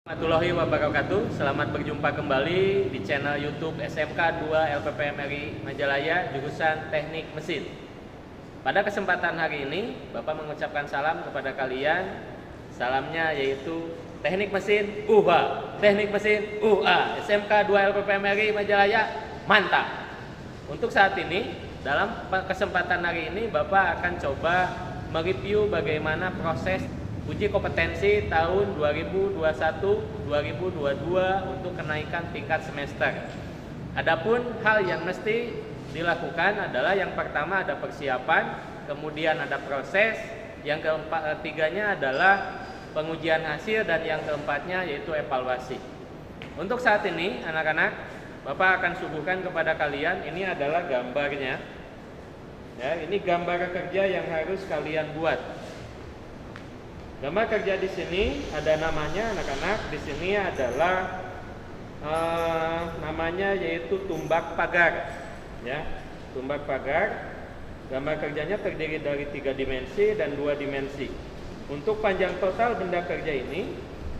Warahmatullahi wabarakatuh. Selamat berjumpa kembali di channel YouTube SMK 2 LPPM RI Majalaya jurusan Teknik Mesin. Pada kesempatan hari ini, Bapak mengucapkan salam kepada kalian. Salamnya yaitu Teknik Mesin UHA, Teknik Mesin UA, SMK 2 LPPM RI Majalaya, mantap. Untuk saat ini, dalam kesempatan hari ini Bapak akan coba mereview bagaimana proses uji kompetensi tahun 2021-2022 untuk kenaikan tingkat semester. Adapun hal yang mesti dilakukan adalah yang pertama ada persiapan, kemudian ada proses, yang ketiganya adalah pengujian hasil, dan yang keempatnya yaitu evaluasi. Untuk saat ini anak-anak, Bapak akan suguhkan kepada kalian, ini adalah gambarnya. Ya, ini gambar kerja yang harus kalian buat. Gambar kerja di sini ada namanya anak-anak. Di sini adalah namanya yaitu tumbak pagar. Ya, tumbak pagar. Gambar kerjanya terdiri dari 3 dimensi dan 2 dimensi. Untuk panjang total benda kerja ini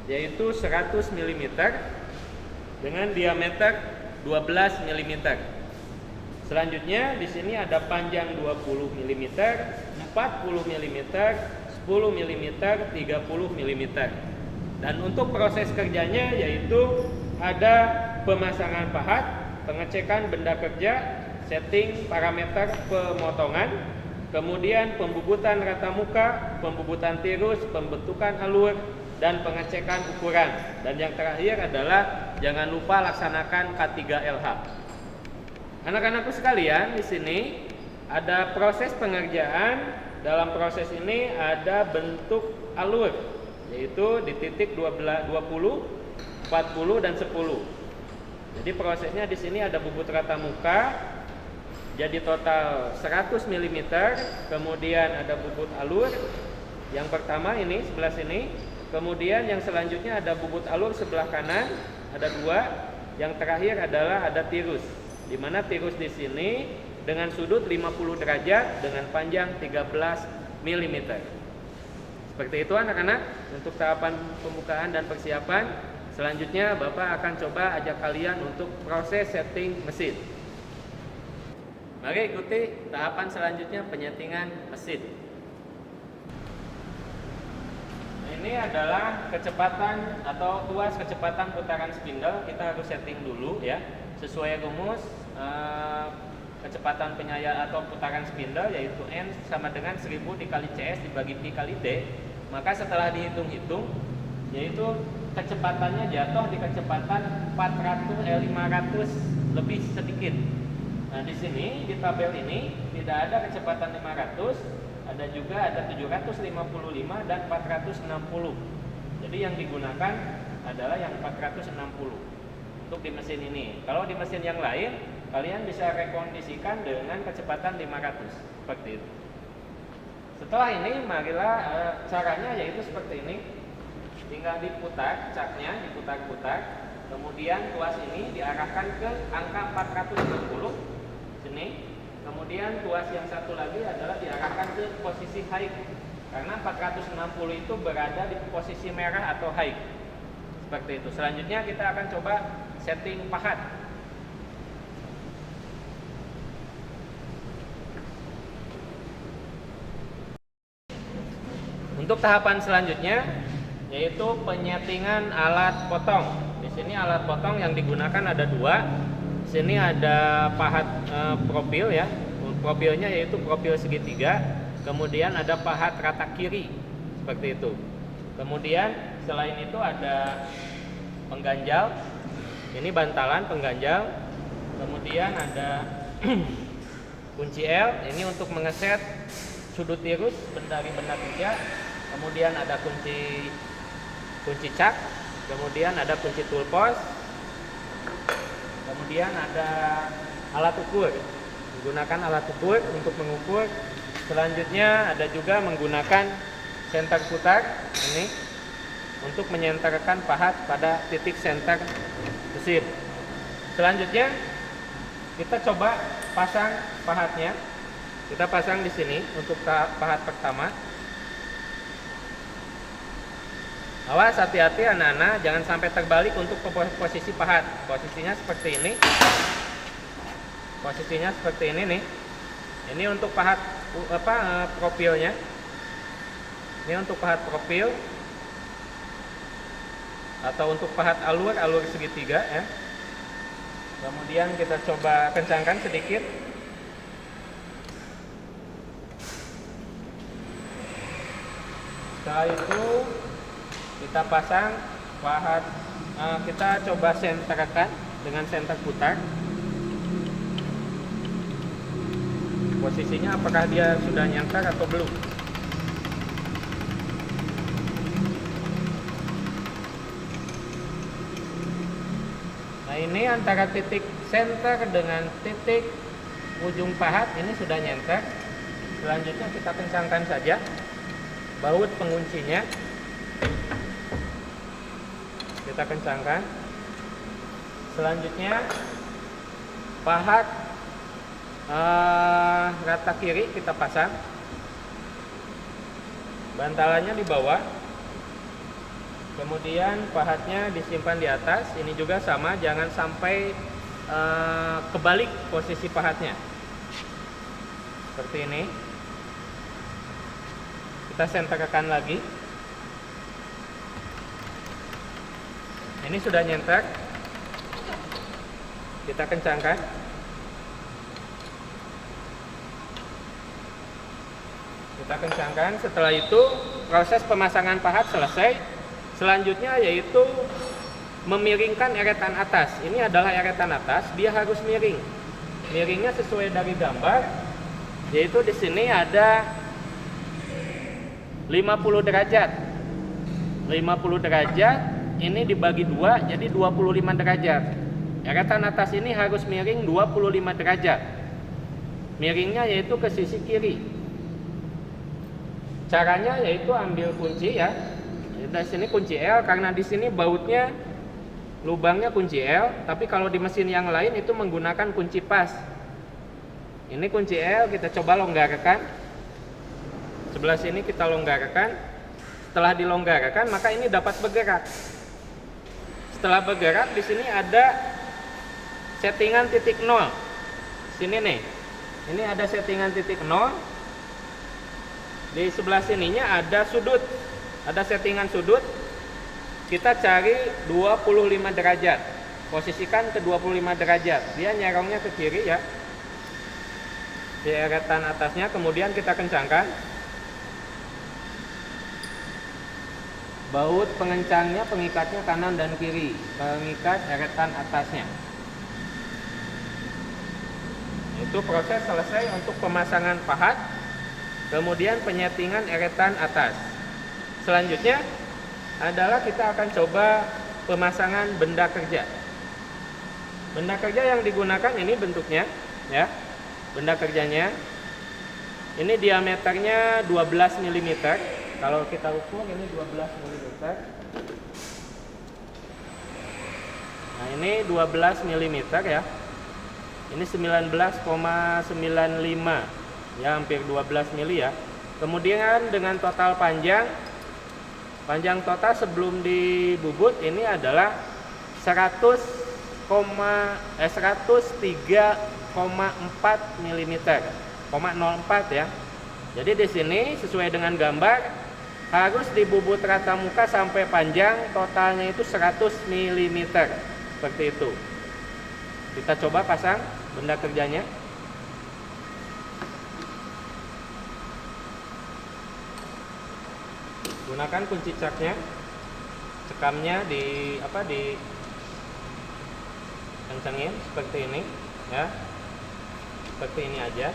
yaitu 100 mm dengan diameter 12 mm. Selanjutnya di sini ada panjang 20 mm, 40 mm, 10 mm, 30 mm. Dan untuk proses kerjanya yaitu ada pemasangan pahat, pengecekan benda kerja, setting parameter pemotongan, kemudian pembubutan rata muka, pembubutan tirus, pembentukan alur, dan pengecekan ukuran. Dan yang terakhir adalah jangan lupa laksanakan K3LH. Anak-anakku sekalian, di sini ada proses pengerjaan. Dalam proses ini ada bentuk alur, yaitu di titik 20, 40 dan 10. Jadi prosesnya di sini ada bubut rata muka, jadi total 100 mm, kemudian ada bubut alur. Yang pertama ini sebelah sini, kemudian yang selanjutnya ada bubut alur sebelah kanan, ada 2. Yang terakhir adalah ada tirus, di mana tirus di sini dengan sudut 50 derajat dengan panjang 13 mm. Seperti itu anak-anak untuk tahapan pembukaan dan persiapan. Selanjutnya Bapak akan coba ajak kalian untuk proses setting mesin. Mari ikuti tahapan selanjutnya, penyetingan mesin. Ini adalah kecepatan atau tuas kecepatan putaran spindle. Kita harus setting dulu ya, sesuai rumus kecepatan penyayat atau putaran spindle yaitu N sama dengan 1000 dikali CS dibagi Pi kali D. Maka setelah dihitung-hitung yaitu kecepatannya jatuh di kecepatan 500 lebih sedikit. Nah, di sini di tabel ini tidak ada kecepatan 500, ada juga ada 755 dan 460. Jadi yang digunakan adalah yang 460 untuk di mesin ini. Kalau di mesin yang lain kalian bisa rekondisikan dengan kecepatan 500 seperti itu. Setelah ini marilah caranya yaitu seperti ini. Tinggal diputar caknya, diputar-putar. Kemudian tuas ini diarahkan ke angka 460 sini. Kemudian tuas yang satu lagi adalah diarahkan ke posisi high, karena 460 itu berada di posisi merah atau high. Seperti itu. Selanjutnya kita akan coba setting pahat. Untuk tahapan selanjutnya yaitu penyetingan alat potong. Di sini alat potong yang digunakan ada 2. Di sini ada pahat profil ya. Profilnya yaitu profil segitiga. Kemudian ada pahat rata kiri seperti itu. Kemudian selain itu ada pengganjal. Ini bantalan pengganjal. Kemudian ada kunci L. Ini untuk mengeset sudut tirus dari benda kerja. Kemudian ada kunci cak, kemudian ada kunci toolpost, kemudian ada alat ukur, menggunakan alat ukur untuk mengukur. Selanjutnya ada juga menggunakan senter putar ini untuk menyenterkan pahat pada titik senter mesin. Selanjutnya kita coba pasang pahatnya. Kita pasang di sini untuk pahat pertama. Awas, hati-hati anak-anak, jangan sampai terbalik untuk posisi pahat. Posisinya seperti ini. Posisinya seperti ini nih. Ini untuk pahat profilnya. Ini untuk pahat profil atau untuk pahat alur segitiga ya. Kemudian kita coba kencangkan sedikit. Setelah itu kita pasang pahat, kita coba senterkan dengan senter putar. Posisinya apakah dia sudah nyantar atau belum? Nah, ini antara titik senter dengan titik ujung pahat ini sudah nyantar. Selanjutnya kita kencangkan saja baut penguncinya. Kita kencangkan. Selanjutnya pahat rata kiri kita pasang. Bantalannya di bawah. Kemudian pahatnya disimpan di atas. Ini juga sama, jangan sampai kebalik posisi pahatnya. Seperti ini. Kita senterkan lagi. Ini sudah nyentak. Kita kencangkan. Kita kencangkan. Setelah itu proses pemasangan pahat selesai. Selanjutnya yaitu memiringkan eretan atas. Ini adalah eretan atas, dia harus miring. Miringnya sesuai dari gambar, yaitu di sini ada 50 derajat. 50 derajat ini dibagi 2 jadi 25 derajat. Eretan atas ini harus miring 25 derajat. Miringnya yaitu ke sisi kiri. Caranya yaitu ambil kunci ya. Di sini kunci L, karena di sini bautnya lubangnya kunci L, tapi kalau di mesin yang lain itu menggunakan kunci pas. Ini kunci L, kita coba longgarkan. Sebelah sini kita longgarkan. Setelah dilonggarkan, maka ini dapat bergerak. Setelah bergerak, di sini ada settingan titik 0. Sini nih. Ini ada settingan titik 0. Di sebelah sininya ada sudut. Ada settingan sudut. Kita cari 25 derajat. Posisikan ke 25 derajat. Dia nyerongnya ke kiri ya. Di eretan atasnya, kemudian kita kencangkan. Baut pengencangnya, pengikatnya kanan dan kiri. Pengikat eretan atasnya. Itu proses selesai untuk pemasangan pahat. Kemudian penyetingan eretan atas. Selanjutnya adalah kita akan coba pemasangan benda kerja. Benda kerja yang digunakan ini bentuknya ya. Benda kerjanya ini diameternya 12 mm. Kalau kita ukur ini 12 mm. Nah, ini 12 mm ya. Ini 19,95 ya, hampir 12 mm ya. Kemudian dengan total panjang total sebelum dibubut ini adalah 103,4 mm, 0,04 ya. Jadi di sini sesuai dengan gambar harus dibubut rata muka sampai panjang totalnya itu 100 mm. Seperti itu. Kita coba pasang benda kerjanya. Gunakan kunci caknya, cekamnya di kencengin seperti ini ya, seperti ini aja.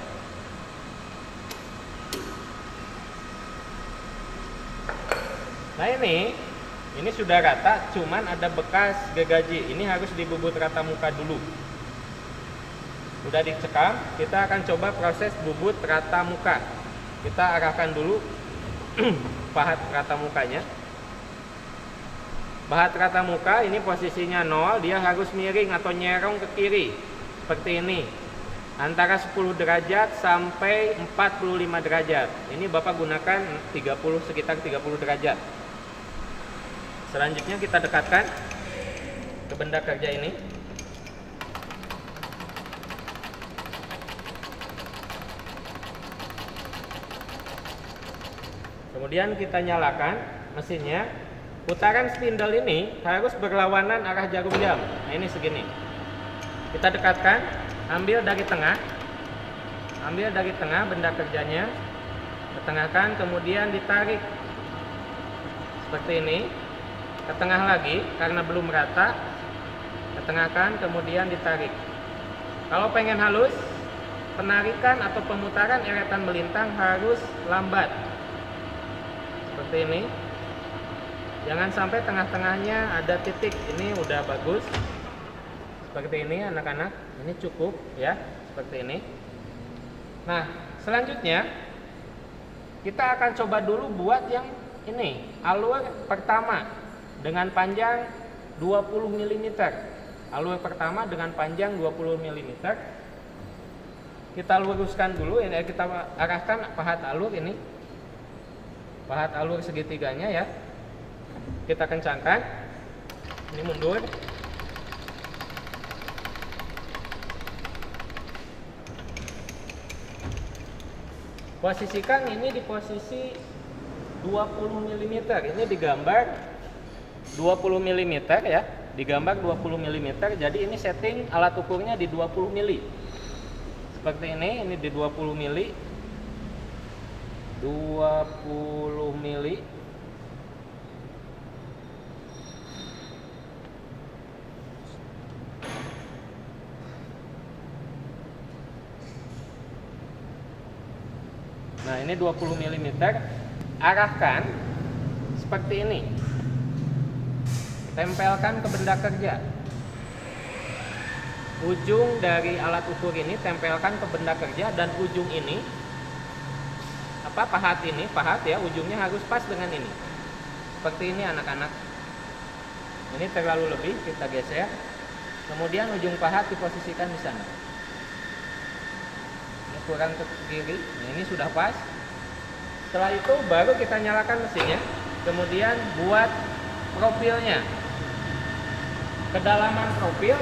Nah ini sudah rata, cuman ada bekas gergaji. Ini harus dibubut rata muka dulu. Sudah dicekam, kita akan coba proses bubut rata muka. Kita arahkan dulu pahat rata mukanya. Pahat rata muka ini posisinya 0, dia harus miring atau nyerong ke kiri seperti ini, antara 10 derajat sampai 45 derajat. Ini Bapak gunakan sekitar 30 derajat. Selanjutnya kita dekatkan ke benda kerja ini. Kemudian kita nyalakan mesinnya. Putaran spindle ini harus berlawanan arah jarum jam. Nah, ini segini. Kita dekatkan, ambil dari tengah. Ambil dari tengah benda kerjanya. Ketengahkan, kemudian ditarik seperti ini. Ke tengah lagi karena belum rata. Ketengahkan, kemudian ditarik. Kalau pengen halus, penarikan atau pemutaran eretan melintang harus lambat. Seperti ini. Jangan sampai tengah-tengahnya ada titik. Ini udah bagus. Seperti ini anak-anak. Ini cukup ya, seperti ini. Nah, selanjutnya kita akan coba dulu buat yang ini, alur pertama dengan panjang 20 mm. Alur pertama dengan panjang 20 mm. Kita luruskan dulu, ini kita arahkan pahat alur ini. Pahat alur segitiganya ya. Kita kencangkan. Ini mundur. Posisikan ini di posisi 20 mm. Ini digambar 20 mm ya. Digambar 20 mm. Jadi ini setting alat ukurnya di 20 mm. Seperti ini di 20 mm. 20 mm. Nah, ini 20 mm. Arahkan seperti ini. Tempelkan ke benda kerja. Ujung dari alat ukur ini tempelkan ke benda kerja, dan ujung ini pahat ini, pahat ya, ujungnya harus pas dengan ini. Seperti ini anak-anak. Ini terlalu lebih, kita geser. Kemudian ujung pahat diposisikan di sana. Kurang ke kiri. Nah, ini sudah pas. Setelah itu baru kita nyalakan mesinnya. Kemudian buat profilnya. Kedalaman profil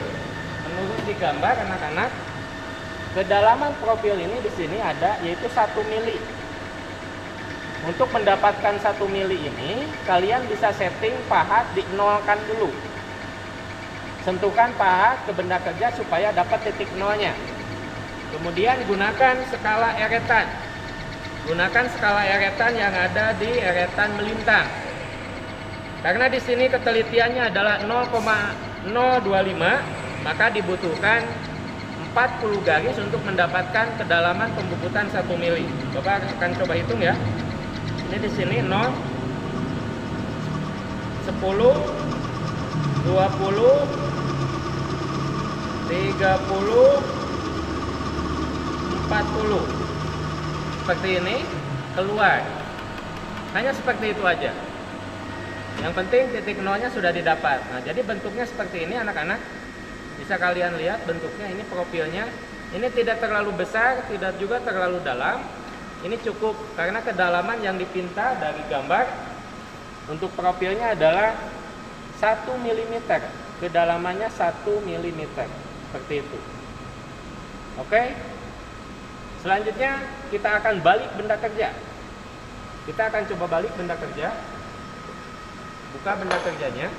menurut di gambar anak-anak. Kedalaman profil ini di sini ada yaitu 1 mili. Untuk mendapatkan 1 mili ini, kalian bisa setting pahat dinolkan dulu. Sentuhkan pahat ke benda kerja supaya dapat titik nolnya. Kemudian gunakan skala eretan. Gunakan skala eretan yang ada di eretan melintang. Karena di sini ketelitiannya adalah 0,025, maka dibutuhkan 40 garis untuk mendapatkan kedalaman pembukutan 1 mili. Bapak akan coba hitung ya. Ini di sini 0, 10, 20, 30, 40. Seperti ini keluar. Hanya seperti itu aja. Yang penting titik nolnya sudah didapat. Nah, jadi bentuknya seperti ini anak-anak. Bisa kalian lihat bentuknya, ini profilnya. Ini tidak terlalu besar, tidak juga terlalu dalam. Ini cukup karena kedalaman yang dipinta dari gambar untuk profilnya adalah 1 mm. Kedalamannya 1 mm. Seperti itu. Oke. Selanjutnya kita akan balik benda kerja. Kita akan coba balik benda kerja. Buka benda kerjanya.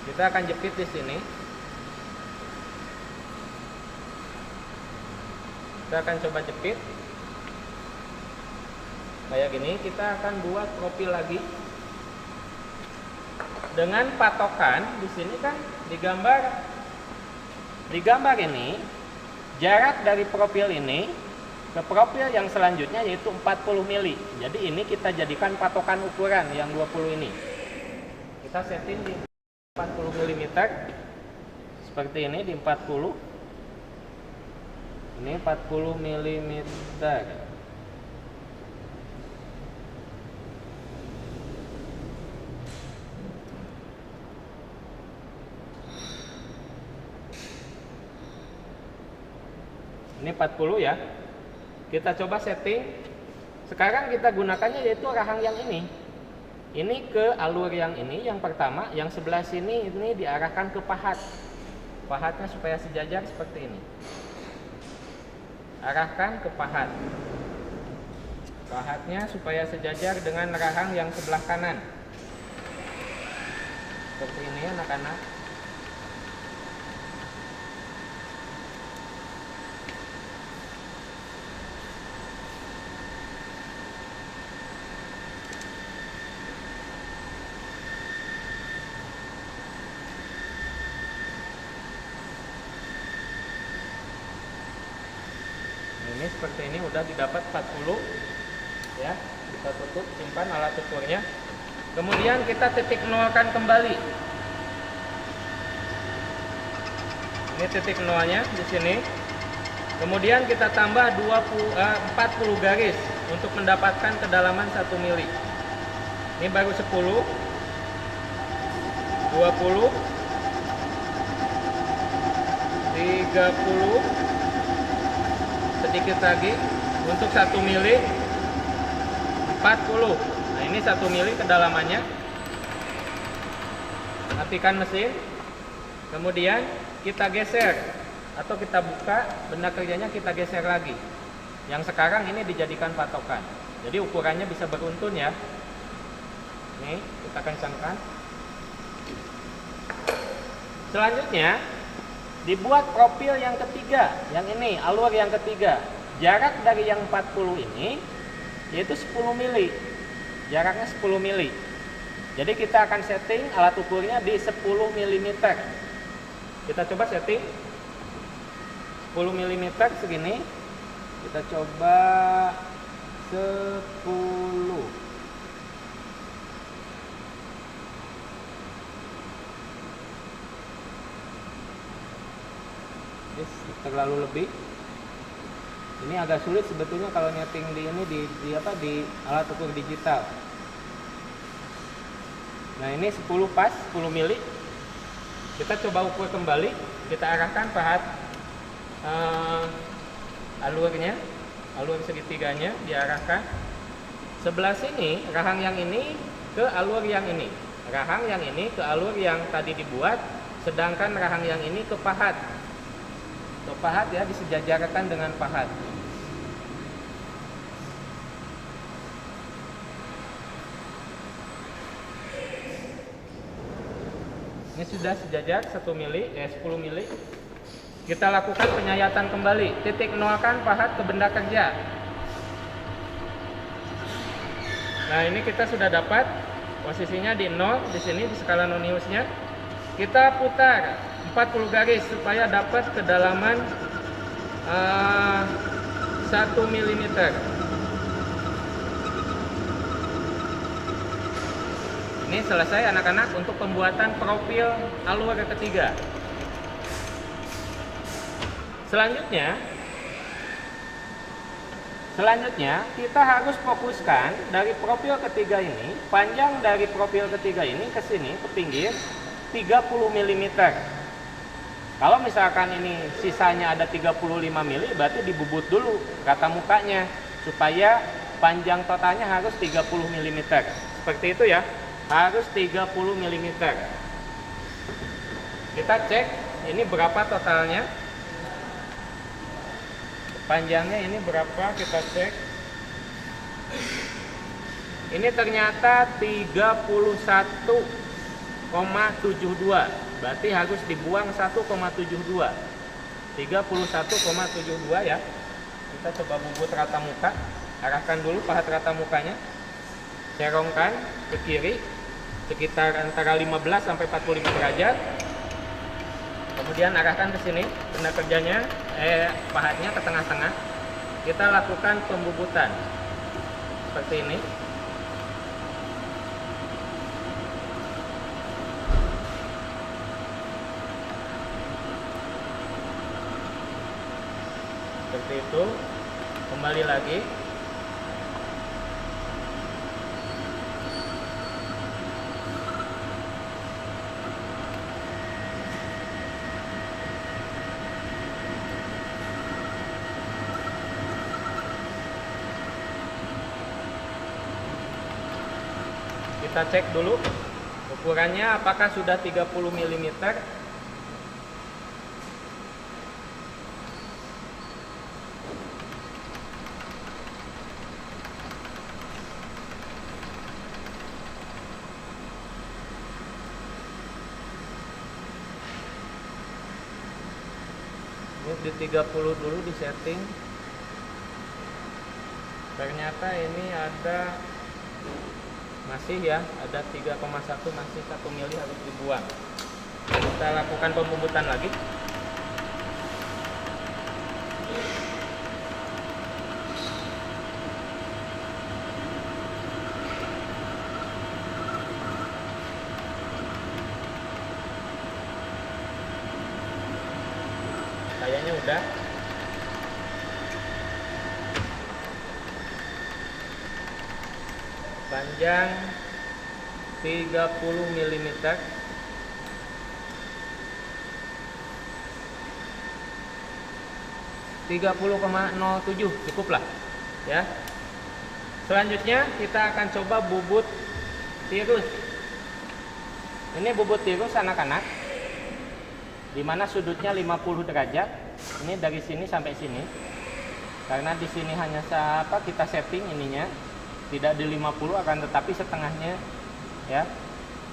Kita akan jepit di sini. Kita akan coba jepit. Kayak gini, kita akan buat profil lagi. Dengan patokan di sini kan di gambar ini jarak dari profil ini ke profil yang selanjutnya yaitu 40 mili. Jadi ini kita jadikan patokan ukuran yang 20 ini. Kita setting di 40 mm. Seperti ini di 40. Ini 40 mm. Ini 40 ya. Kita coba setting Sekarang kita gunakannya yaitu rahang yang ini. Ini ke alur yang ini, yang pertama. Yang sebelah sini ini diarahkan ke pahat. Pahatnya supaya sejajar seperti ini. Arahkan ke pahat. Pahatnya supaya sejajar dengan rahang yang sebelah kanan. Seperti ini anak-anak. Ini seperti ini udah didapat 40 ya. Kita tutup, simpan alat ukurnya. Kemudian kita titik nolkan kembali. Ini titik nolnya di sini. Kemudian kita tambah 40 garis untuk mendapatkan kedalaman 1 mili. Ini baru 10, 20, 30, sedikit lagi untuk 1 mili, 40. Nah, ini 1 mili kedalamannya. Matikan mesin. Kemudian kita geser atau kita buka, benda kerjanya kita geser lagi. Yang sekarang ini dijadikan patokan. Jadi ukurannya bisa beruntun ya. Nih, kita kencangkan. Selanjutnya dibuat profil yang ketiga, yang ini, alur yang ketiga. Jarak dari yang 40 ini yaitu 10 mili. Jaraknya 10 mili. Jadi kita akan setting alat ukurnya di 10 mm. Kita coba setting 10 mm segini. Kita coba 10. Terlalu lebih. Ini agak sulit sebetulnya kalau nyeting di ini di alat ukur digital. Nah, ini 10 pas, 10 mili. Kita coba ukur kembali, kita arahkan pahat alurnya, alur segitiganya diarahkan. Sebelah sini rahang yang ini ke alur yang ini. Rahang yang ini ke alur yang tadi dibuat, sedangkan rahang yang ini ke pahat. Ke pahat ya, disejajarkan dengan pahat. Ini sudah sejajar 10 mili. Kita lakukan penyayatan kembali. Titik nolkan pahat ke benda kerja. Nah, ini kita sudah dapat posisinya di 0 di sini di skala noniusnya. Kita putar 40 garis supaya dapat kedalaman 1 mm. Ini selesai anak-anak untuk pembuatan profil alur ketiga. Selanjutnya kita harus fokuskan dari profil ketiga ini, panjang dari profil ketiga ini ke sini ke pinggir 30 mm. Kalau misalkan ini sisanya ada 35 mili, berarti dibubut dulu rata mukanya supaya panjang totalnya harus 30 mm. Seperti itu ya. Harus 30 mm. Kita cek ini berapa totalnya. Panjangnya ini berapa, kita cek. Ini ternyata 31,72. Berarti harus dibuang 1,72. 31,72 ya. Kita coba bubut rata muka. Arahkan dulu pahat rata mukanya. Serongkan ke kiri sekitar antara 15 sampai 45 derajat. Kemudian arahkan ke sini benda kerjanya, pahatnya ke tengah-tengah. Kita lakukan pembubutan seperti ini. Seperti itu. Kembali lagi. Kita cek dulu ukurannya apakah sudah 30 mm. Ini di 30 dulu di setting. Ternyata ini ada masih ya, ada 3,1, masih 1 mili harus dibuang. Kita lakukan pembubutan lagi. Kayaknya udah. Panjang 30 mm, 30,07 cukup lah ya. Selanjutnya kita akan coba bubut tirus. Ini bubut tirus anak-anak, dimana sudutnya 50 derajat. Ini dari sini sampai sini, karena di sini hanya kita setting ininya tidak di 50, akan tetapi setengahnya ya,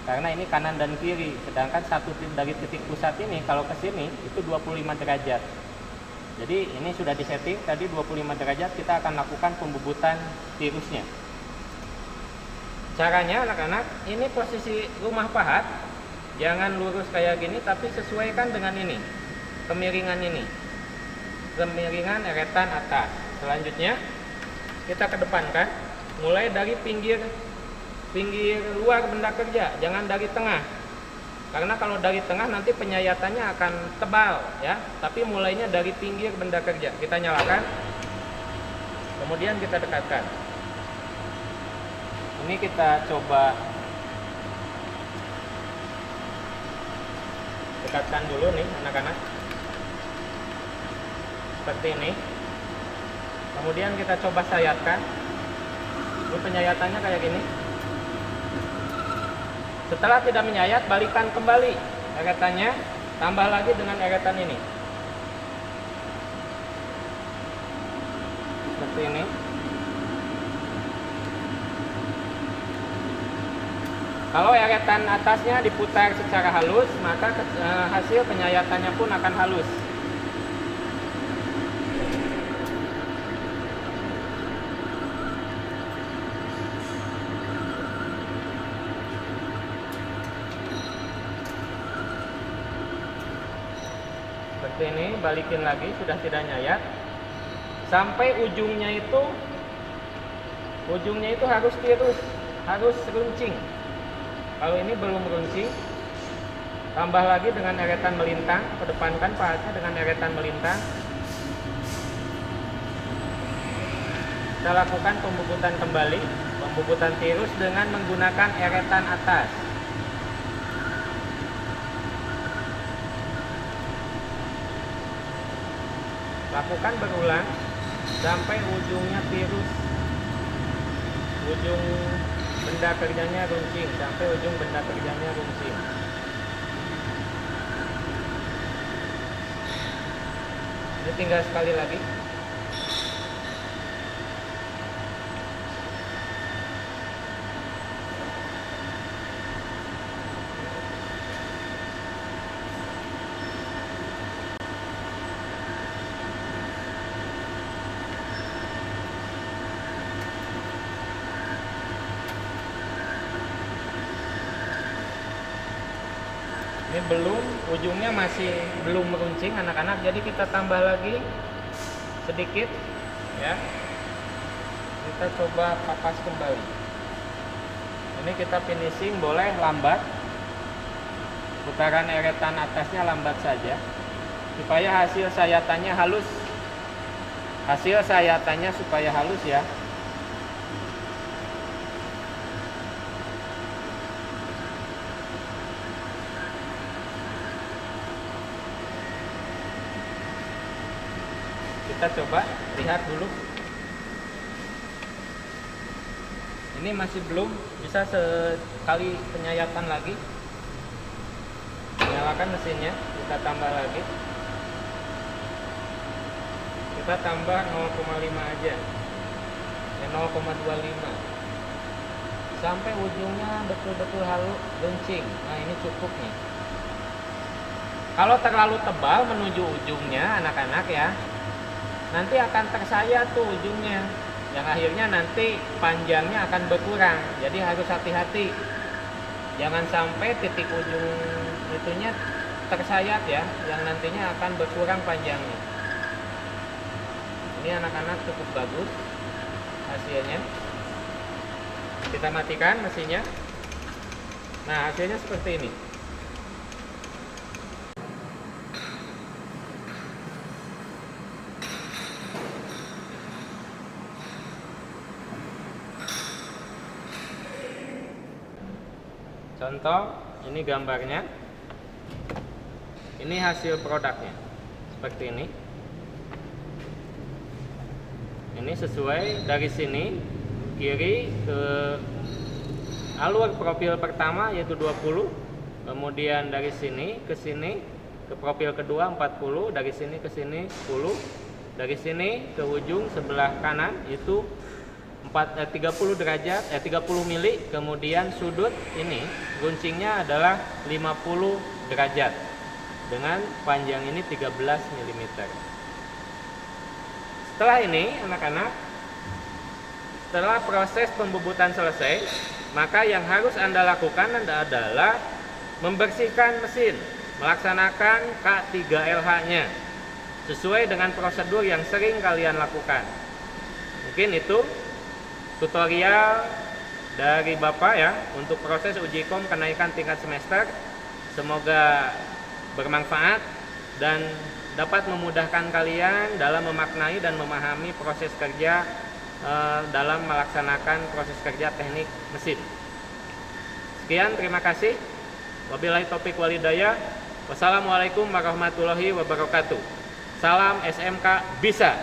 karena ini kanan dan kiri, sedangkan satu dari titik pusat ini kalau ke sini itu 25 derajat. Jadi ini sudah disetting tadi 25 derajat. Kita akan lakukan pembubutan tirusnya. Caranya anak-anak, ini posisi rumah pahat jangan lurus kayak gini, tapi sesuaikan dengan ini, kemiringan ini, kemiringan eretan atas. Selanjutnya kita kedepankan mulai dari pinggir luar benda kerja, jangan dari tengah, karena kalau dari tengah nanti penyayatannya akan tebal ya. Tapi mulainya dari pinggir benda kerja. Kita nyalakan, kemudian kita dekatkan. Ini kita coba dekatkan dulu nih anak-anak, seperti ini. Kemudian kita coba sayatkan. Ini penyayatannya kayak gini. Setelah tidak menyayat, balikan kembali eretannya, tambah lagi dengan eretan ini, seperti ini. Kalau eretan atasnya diputar secara halus, maka hasil penyayatannya pun akan halus. Seperti ini, balikin lagi, sudah tidak nyayat. Sampai ujungnya itu harus tirus, harus runcing. Kalau ini belum runcing, tambah lagi dengan eretan melintang, kedepankan pahatnya dengan eretan melintang. Kita lakukan pembubutan kembali, pembubutan tirus dengan menggunakan eretan atas. Lakukan berulang sampai ujungnya tirus, ujung benda kerjanya runcing, sampai ujung benda kerjanya runcing. Ini tinggal sekali lagi. Ini belum, ujungnya masih belum meruncing anak-anak, jadi kita tambah lagi sedikit ya. Kita coba papas kembali. Ini kita finishing, boleh lambat, putaran eretan atasnya lambat saja supaya hasil sayatannya halus. Hasil sayatannya supaya halus ya. Kita coba lihat dulu. Ini masih belum, bisa sekali penyayatan lagi. Nyalakan mesinnya, kita tambah lagi. Kita tambah 0,5 aja. 0,25 sampai ujungnya betul-betul halus runcing. Nah, ini cukup nih. Kalau terlalu tebal menuju ujungnya anak-anak ya, nanti akan tersayat tuh ujungnya, yang akhirnya nanti panjangnya akan berkurang. Jadi harus hati-hati, jangan sampai titik ujung itunya tersayat ya, yang nantinya akan berkurang panjangnya. Ini anak-anak cukup bagus hasilnya. Kita matikan mesinnya. Nah, hasilnya seperti ini. Contoh, ini gambarnya. Ini hasil produknya. Seperti ini. Ini sesuai dari sini kiri ke alur profil pertama yaitu 20, kemudian dari sini ke sini ke profil kedua 40, dari sini ke sini 10, dari sini ke ujung sebelah kanan itu 30 derajat 30 mili, kemudian sudut ini runcingnya adalah 50 derajat dengan panjang ini 13 mm. Setelah ini anak-anak, setelah proses pembubutan selesai, maka yang harus Anda lakukan adalah membersihkan mesin, melaksanakan K3LH-nya sesuai dengan prosedur yang sering kalian lakukan. Mungkin itu tutorial dari Bapak ya untuk proses uji kom kenaikan tingkat semester. Semoga bermanfaat dan dapat memudahkan kalian dalam memaknai dan memahami proses kerja dalam melaksanakan proses kerja teknik mesin. Sekian, terima kasih. Wabillahi taufiq wal hidayah. Wassalamualaikum warahmatullahi wabarakatuh. Salam SMK bisa.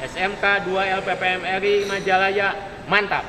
SMK 2 LPPM RI Majalaya, mantap.